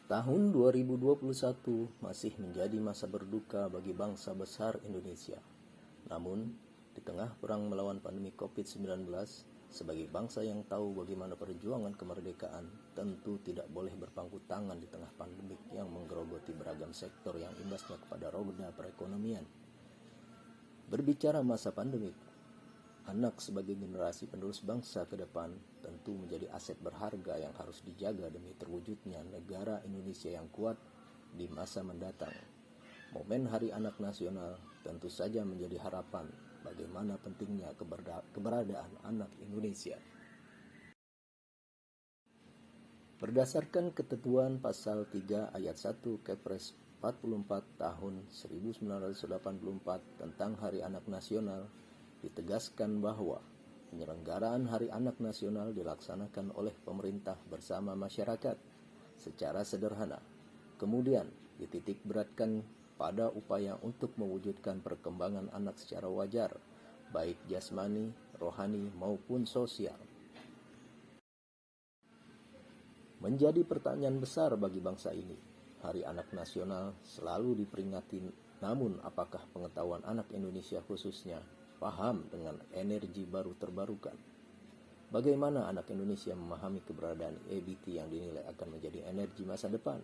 Tahun 2021 masih menjadi masa berduka bagi bangsa besar Indonesia. Namun, di tengah perang melawan pandemi COVID-19, sebagai bangsa yang tahu bagaimana perjuangan kemerdekaan, tentu tidak boleh berpangku tangan di tengah pandemik yang menggerogoti beragam sektor yang imbasnya kepada roda perekonomian. Berbicara masa pandemik, anak sebagai generasi penerus bangsa ke depan tentu menjadi aset berharga yang harus dijaga demi terwujudnya negara Indonesia yang kuat di masa mendatang. Momen Hari Anak Nasional tentu saja menjadi harapan bagaimana pentingnya keberadaan anak Indonesia. Berdasarkan ketentuan pasal 3 ayat 1 Kepres 44 tahun 1984 tentang Hari Anak Nasional, ditegaskan bahwa penyelenggaraan Hari Anak Nasional dilaksanakan oleh pemerintah bersama masyarakat secara sederhana. Kemudian dititik beratkan pada upaya untuk mewujudkan perkembangan anak secara wajar, baik jasmani, rohani maupun sosial. Menjadi pertanyaan besar bagi bangsa ini, Hari Anak Nasional selalu diperingati, namun apakah pengetahuan anak Indonesia khususnya paham dengan energi baru terbarukan? Bagaimana anak Indonesia memahami keberadaan EBT yang dinilai akan menjadi energi masa depan?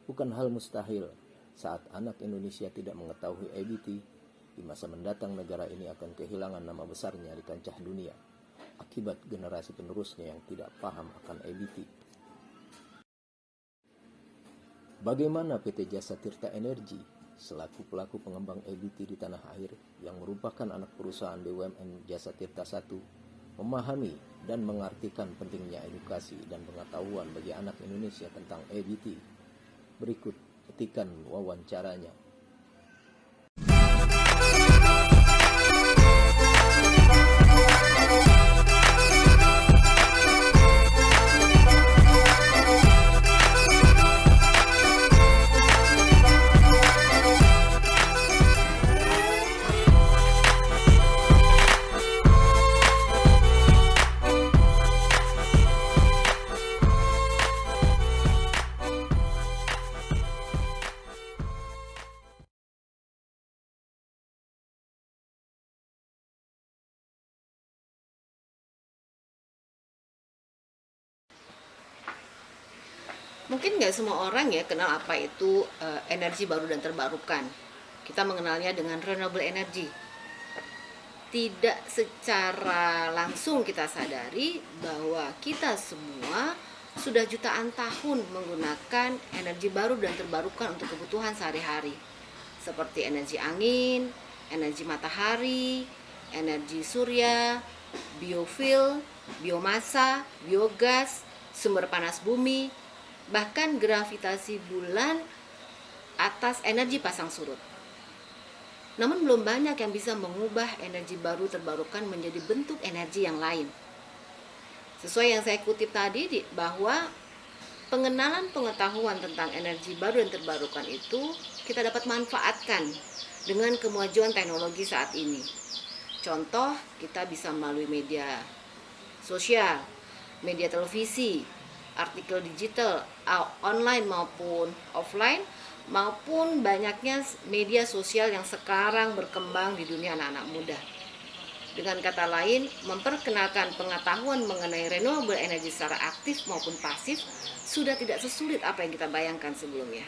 Bukan hal mustahil saat anak Indonesia tidak mengetahui EBT, di masa mendatang negara ini akan kehilangan nama besarnya di kancah dunia akibat generasi penerusnya yang tidak paham akan EBT. Bagaimana PT Jasa Tirta Energi selaku pelaku pengembang EBT di tanah air yang merupakan anak perusahaan BUMN Jasa Tirta I memahami dan mengartikan pentingnya edukasi dan pengetahuan bagi anak Indonesia tentang EBT? Berikut petikan wawancaranya. Mungkin nggak semua orang ya kenal apa itu energi baru dan terbarukan. Kita mengenalnya dengan renewable energy. Tidak secara langsung kita sadari bahwa kita semua sudah jutaan tahun menggunakan energi baru dan terbarukan untuk kebutuhan sehari-hari. Seperti energi angin, energi matahari, energi surya, biofuel, biomasa, biogas, sumber panas bumi, bahkan gravitasi bulan atas energi pasang surut. Namun belum banyak yang bisa mengubah energi baru terbarukan menjadi bentuk energi yang lain. Sesuai yang saya kutip tadi bahwa pengenalan pengetahuan tentang energi baru dan terbarukan itu kita dapat manfaatkan dengan kemajuan teknologi saat ini. Contoh, kita bisa melalui media sosial, media televisi, artikel digital, online maupun offline, maupun banyaknya media sosial yang sekarang berkembang di dunia anak-anak muda. Dengan kata lain, memperkenalkan pengetahuan mengenai renewable energy secara aktif maupun pasif sudah tidak sesulit apa yang kita bayangkan sebelumnya.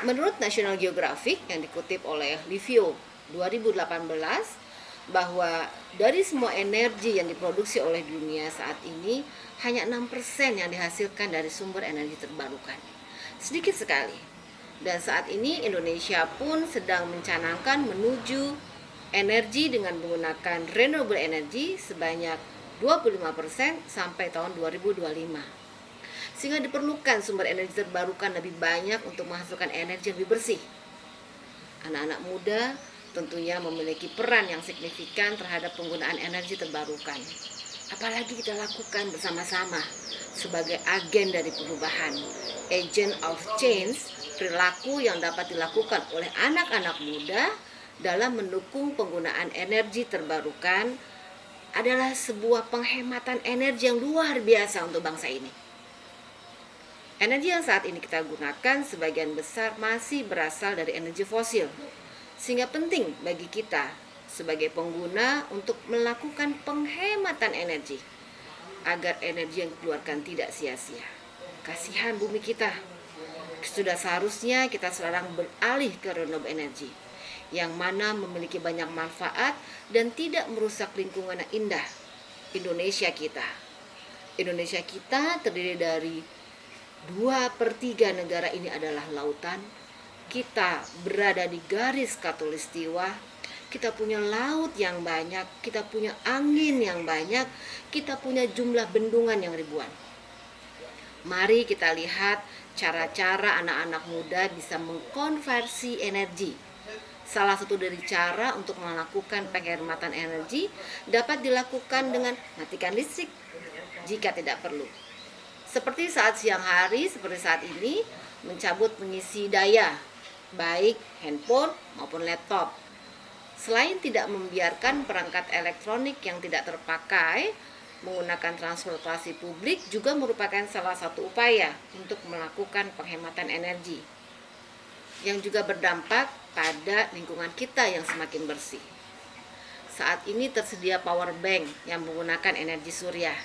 Menurut National Geographic yang dikutip oleh Livio 2018, bahwa dari semua energi yang diproduksi oleh dunia saat ini, hanya 6% yang dihasilkan dari sumber energi terbarukan. Sedikit sekali. Dan saat ini Indonesia pun sedang mencanangkan menuju energi dengan menggunakan renewable energy sebanyak 25% sampai tahun 2025. Sehingga diperlukan sumber energi terbarukan lebih banyak untuk menghasilkan energi yang lebih bersih. Anak-anak muda tentunya memiliki peran yang signifikan terhadap penggunaan energi terbarukan. Apalagi kita lakukan bersama-sama sebagai agen dari perubahan, agent of change, perilaku yang dapat dilakukan oleh anak-anak muda dalam mendukung penggunaan energi terbarukan adalah sebuah penghematan energi yang luar biasa untuk bangsa ini. Energi yang saat ini kita gunakan sebagian besar masih berasal dari energi fosil, sehingga penting bagi kita sebagai pengguna untuk melakukan penghematan energi agar energi yang dikeluarkan tidak sia-sia. Kasihan bumi kita. Sudah seharusnya kita sekarang beralih ke renewable energy yang mana memiliki banyak manfaat dan tidak merusak lingkungan yang indah. Indonesia kita terdiri dari 2/3 negara ini adalah lautan. Kita berada di garis khatulistiwa. Kita punya laut yang banyak, kita punya angin yang banyak, kita punya jumlah bendungan yang ribuan. Mari kita lihat cara-cara anak-anak muda bisa mengkonversi energi. Salah satu dari cara untuk melakukan penghematan energi dapat dilakukan dengan matikan listrik jika tidak perlu. Seperti saat siang hari, seperti saat ini, mencabut pengisi daya, baik handphone maupun laptop. Selain tidak membiarkan perangkat elektronik yang tidak terpakai, menggunakan transportasi publik juga merupakan salah satu upaya untuk melakukan penghematan energi yang juga berdampak pada lingkungan kita yang semakin bersih. Saat ini tersedia power bank yang menggunakan energi surya.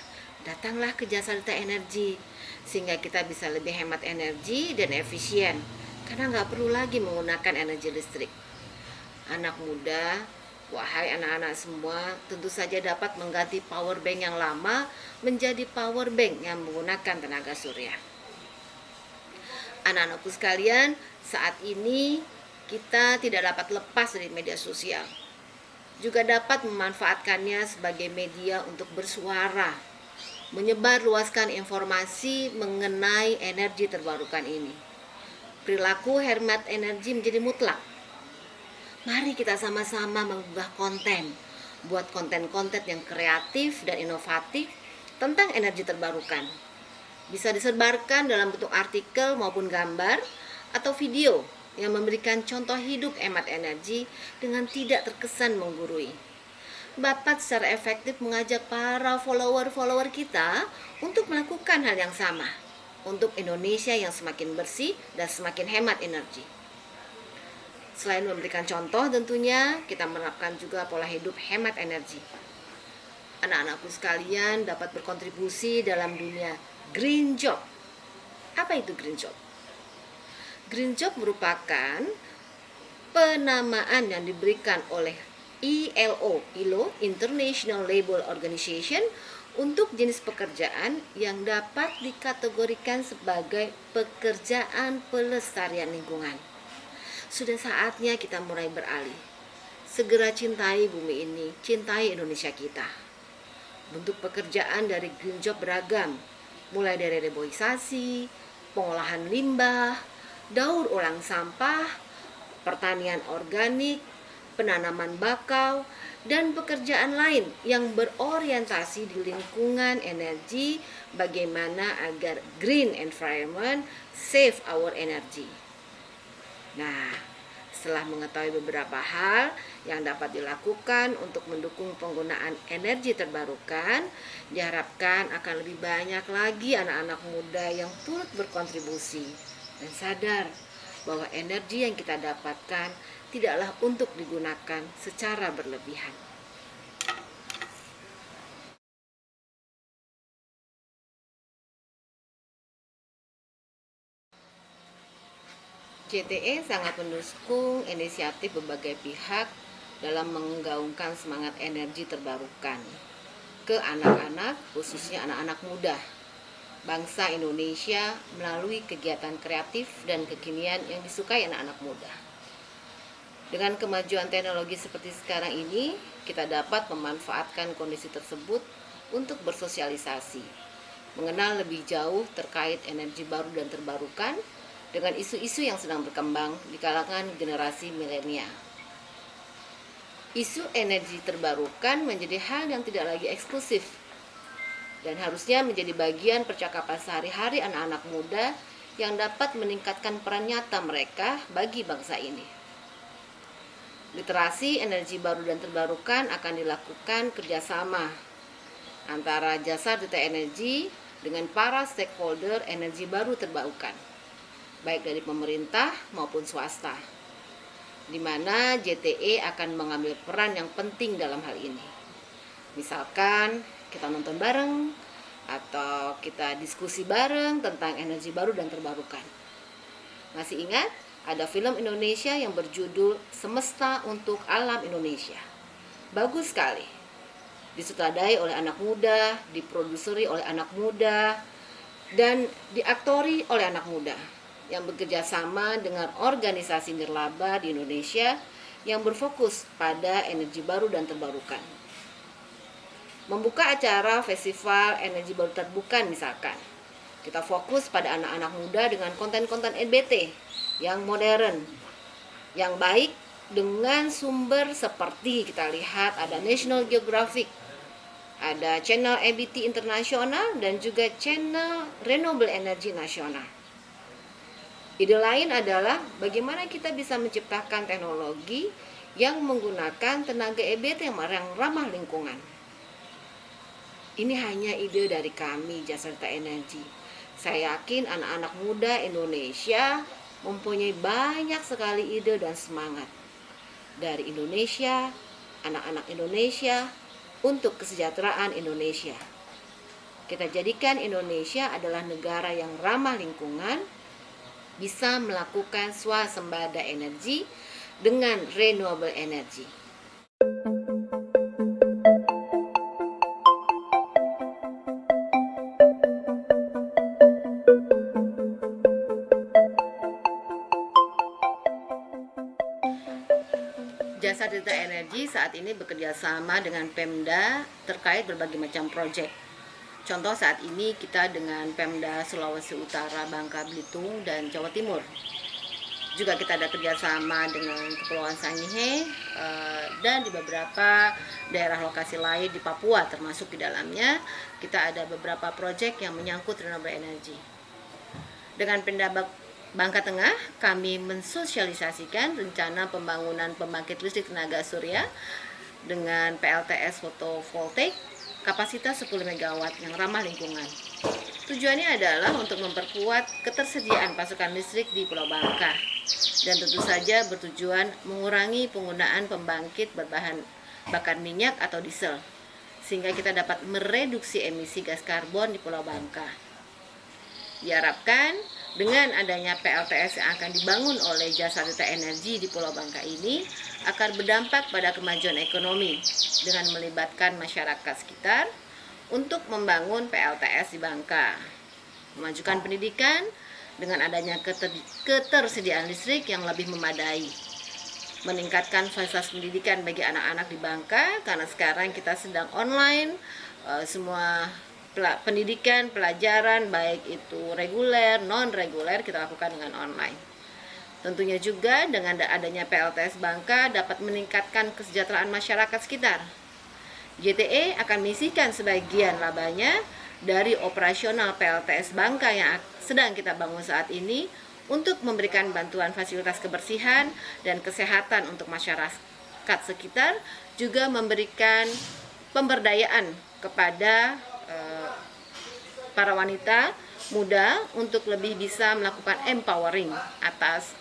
Datanglah ke Jasa Dita Energi sehingga kita bisa lebih hemat energi dan efisien karena nggak perlu lagi menggunakan energi listrik. Anak muda, wahai anak-anak semua, tentu saja dapat mengganti power bank yang lama menjadi power bank yang menggunakan tenaga surya. Anak-anakku sekalian, saat ini kita tidak dapat lepas dari media sosial. Juga dapat memanfaatkannya sebagai media untuk bersuara, menyebarluaskan informasi mengenai energi terbarukan ini. Perilaku hemat energi menjadi mutlak. Mari kita sama-sama mengunggah konten, buat konten-konten yang kreatif dan inovatif tentang energi terbarukan. Bisa disebarkan dalam bentuk artikel maupun gambar atau video yang memberikan contoh hidup hemat energi dengan tidak terkesan menggurui. Bapak secara efektif mengajak para follower-follower kita untuk melakukan hal yang sama untuk Indonesia yang semakin bersih dan semakin hemat energi. Selain memberikan contoh, tentunya kita menerapkan juga pola hidup hemat energi. Anak-anakku sekalian dapat berkontribusi dalam dunia green job. Apa itu green job? Green job merupakan penamaan yang diberikan oleh ILO, International Labour Organization, untuk jenis pekerjaan yang dapat dikategorikan sebagai pekerjaan pelestarian lingkungan. Sudah saatnya kita mulai beralih. Segera cintai bumi ini, cintai Indonesia kita. Bentuk pekerjaan dari green job beragam, mulai dari reboisasi, pengolahan limbah, daur ulang sampah, pertanian organik, penanaman bakau, dan pekerjaan lain yang berorientasi di lingkungan energi, bagaimana agar green environment save our energy. Nah, setelah mengetahui beberapa hal yang dapat dilakukan untuk mendukung penggunaan energi terbarukan, diharapkan akan lebih banyak lagi anak-anak muda yang turut berkontribusi dan sadar bahwa energi yang kita dapatkan tidaklah untuk digunakan secara berlebihan. JTE sangat mendukung inisiatif berbagai pihak dalam menggaungkan semangat energi terbarukan ke anak-anak, khususnya anak-anak muda bangsa Indonesia melalui kegiatan kreatif dan kekinian yang disukai anak-anak muda. Dengan kemajuan teknologi seperti sekarang ini, kita dapat memanfaatkan kondisi tersebut untuk bersosialisasi, mengenal lebih jauh terkait energi baru dan terbarukan dengan isu-isu yang sedang berkembang di kalangan generasi milenial. Isu energi terbarukan menjadi hal yang tidak lagi eksklusif dan harusnya menjadi bagian percakapan sehari-hari anak-anak muda yang dapat meningkatkan peran nyata mereka bagi bangsa ini. Literasi energi baru dan terbarukan akan dilakukan kerjasama antara Jasa Data Energi dengan para stakeholder energi baru terbarukan, baik dari pemerintah maupun swasta, di mana JTE akan mengambil peran yang penting dalam hal ini. Misalkan kita nonton bareng, atau kita diskusi bareng tentang energi baru dan terbarukan. Masih ingat? Ada film Indonesia yang berjudul Semesta untuk Alam Indonesia. Bagus sekali. Disutradai oleh anak muda, diproduseri oleh anak muda, dan diaktori oleh anak muda yang bekerja sama dengan organisasi nirlaba di Indonesia yang berfokus pada energi baru dan terbarukan. Membuka acara festival energi baru terbarukan misalkan, kita fokus pada anak-anak muda dengan konten-konten EBT yang modern, yang baik, dengan sumber seperti kita lihat ada National Geographic, ada channel EBT internasional, dan juga channel Renewable Energy nasional. Ide lain adalah bagaimana kita bisa menciptakan teknologi yang menggunakan tenaga EBT yang ramah lingkungan. Ini hanya ide dari kami, Jasa Data Energi. Saya yakin anak-anak muda Indonesia mempunyai banyak sekali ide dan semangat. Dari Indonesia, anak-anak Indonesia, untuk kesejahteraan Indonesia. Kita jadikan Indonesia adalah negara yang ramah lingkungan, bisa melakukan swasembada energi dengan renewable energy. Jasa Data Energi saat ini bekerja sama dengan Pemda terkait berbagai macam proyek. Contoh saat ini kita dengan Pemda Sulawesi Utara, Bangka Belitung, dan Jawa Timur. Juga kita ada kerjasama dengan Kepulauan Sangihe dan di beberapa daerah lokasi lain di Papua, termasuk di dalamnya kita ada beberapa proyek yang menyangkut renewable energy. Dengan Pemda Bangka Tengah, kami mensosialisasikan rencana pembangunan pembangkit listrik tenaga surya dengan PLTS fotovoltaik kapasitas 10 MW yang ramah lingkungan. Tujuannya adalah untuk memperkuat ketersediaan pasokan listrik di Pulau Bangka dan tentu saja bertujuan mengurangi penggunaan pembangkit berbahan bakar minyak atau diesel sehingga kita dapat mereduksi emisi gas karbon di Pulau Bangka. Diharapkan dengan adanya PLTS yang akan dibangun oleh Jasa Data Energi di Pulau Bangka ini akan berdampak pada kemajuan ekonomi dengan melibatkan masyarakat sekitar untuk membangun PLTS di Bangka, memajukan pendidikan dengan adanya ketersediaan listrik yang lebih memadai, meningkatkan fasilitas pendidikan bagi anak-anak di Bangka karena sekarang kita sedang online, semua pendidikan, pelajaran baik itu reguler, non-reguler kita lakukan dengan online. Tentunya juga dengan adanya PLTS Bangka dapat meningkatkan kesejahteraan masyarakat sekitar. JTE akan mengisikan sebagian labanya dari operasional PLTS Bangka yang sedang kita bangun saat ini untuk memberikan bantuan fasilitas kebersihan dan kesehatan untuk masyarakat sekitar, juga memberikan pemberdayaan kepada para wanita muda untuk lebih bisa melakukan empowering atas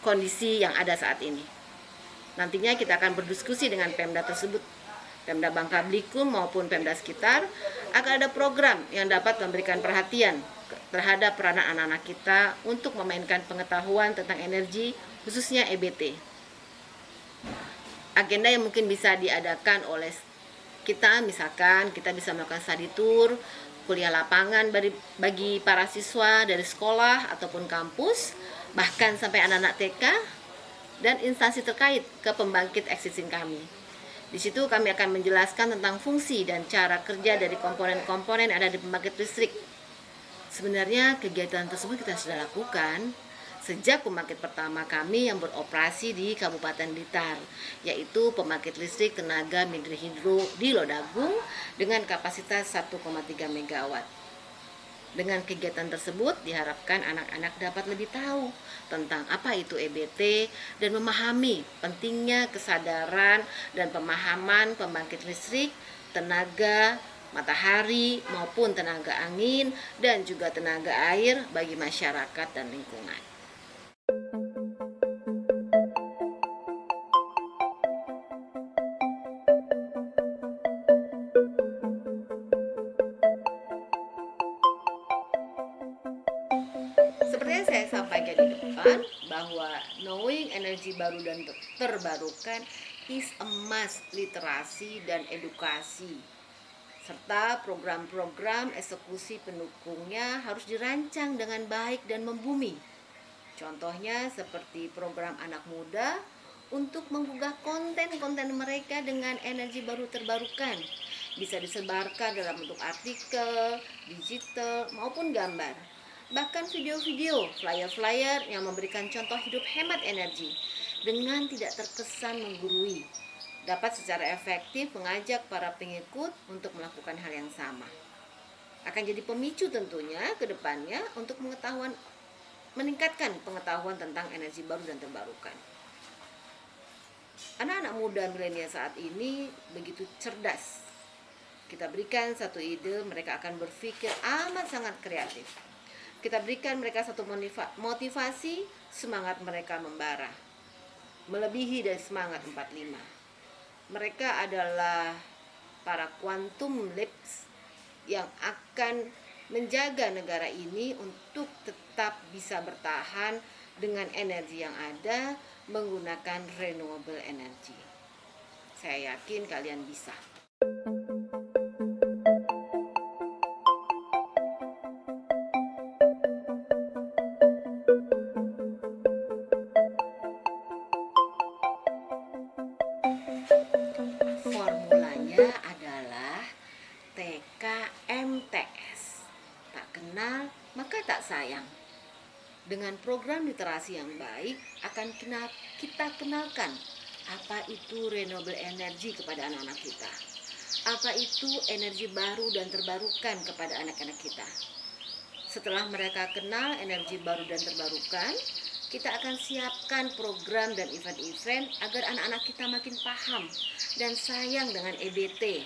kondisi yang ada saat ini. Nantinya kita akan berdiskusi dengan Pemda tersebut, Pemda Bangka Belitung maupun Pemda sekitar, akan ada program yang dapat memberikan perhatian terhadap peranan anak-anak kita untuk memainkan pengetahuan tentang energi, khususnya EBT. Agenda yang mungkin bisa diadakan oleh kita, misalkan kita bisa melakukan study tour, kuliah lapangan bagi para siswa dari sekolah ataupun kampus, bahkan sampai anak-anak TK dan instansi terkait ke pembangkit existing kami. Di situ kami akan menjelaskan tentang fungsi dan cara kerja dari komponen-komponen yang ada di pembangkit listrik. Sebenarnya kegiatan tersebut kita sudah lakukan sejak pembangkit pertama kami yang beroperasi di Kabupaten Blitar, yaitu pembangkit listrik tenaga mikrohidro di Lodagung dengan kapasitas 1,3 MW. Dengan kegiatan tersebut diharapkan anak-anak dapat lebih tahu tentang apa itu EBT dan memahami pentingnya kesadaran dan pemahaman pembangkit listrik, tenaga matahari maupun tenaga angin dan juga tenaga air bagi masyarakat dan lingkungan. Seperti yang saya sampaikan di depan, bahwa knowing energi baru dan terbarukan is a must literasi dan edukasi, serta program-program eksekusi pendukungnya harus dirancang dengan baik dan membumi. Contohnya seperti program anak muda untuk menggugah konten-konten mereka dengan energi baru terbarukan. Bisa disebarkan dalam bentuk artikel, digital, maupun gambar. Bahkan video-video, flyer-flyer yang memberikan contoh hidup hemat energi dengan tidak terkesan menggurui, dapat secara efektif mengajak para pengikut untuk melakukan hal yang sama. Akan jadi pemicu tentunya ke depannya untuk meningkatkan pengetahuan tentang energi baru dan terbarukan. Anak-anak muda milenial saat ini begitu cerdas. Kita berikan satu ide, mereka akan berpikir amat sangat kreatif. Kita berikan mereka satu motivasi, semangat mereka membara, melebihi dari semangat 45. Mereka adalah para quantum leaps yang akan menjaga negara ini untuk tetap bisa bertahan dengan energi yang ada menggunakan renewable energy. Saya yakin kalian bisa. Formulanya adalah TKMTS. Tak kenal maka tak sayang. Dengan program literasi yang baik akan kita kenalkan apa itu renewable energy kepada anak-anak kita. Apa itu energi baru dan terbarukan kepada anak-anak kita. Setelah mereka kenal energi baru dan terbarukan, kita akan siapkan program dan event-event agar anak-anak kita makin paham dan sayang dengan EBT.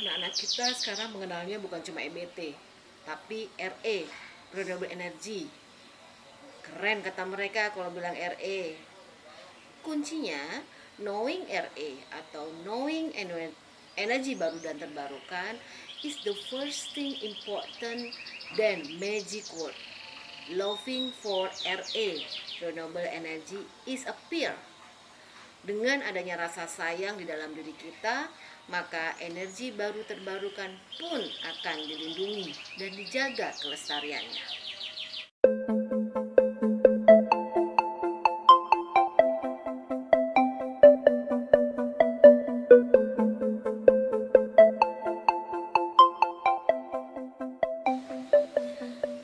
Anak-anak kita sekarang mengenalnya bukan cuma EBT, tapi RE, Renewable Energy. Keren kata mereka kalau bilang RE. Kuncinya, knowing RE atau knowing energi baru dan terbarukan is the first thing important then magic word. Loving for RE, renewable energy, is appear. Dengan adanya rasa sayang di dalam diri kita, maka energi baru terbarukan pun akan dilindungi dan dijaga kelestariannya.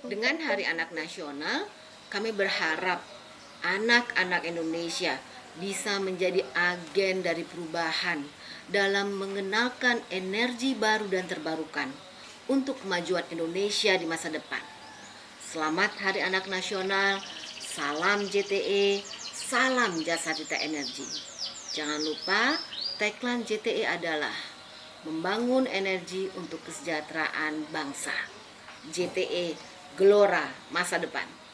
Dengan Hari Anak Nasional, kami berharap anak-anak Indonesia bisa menjadi agen dari perubahan dalam mengenalkan energi baru dan terbarukan untuk kemajuan Indonesia di masa depan. Selamat Hari Anak Nasional, salam JTE, salam Jasa Cita Energi. Jangan lupa, tagline JTE adalah membangun energi untuk kesejahteraan bangsa. JTE, Gelora Masa Depan.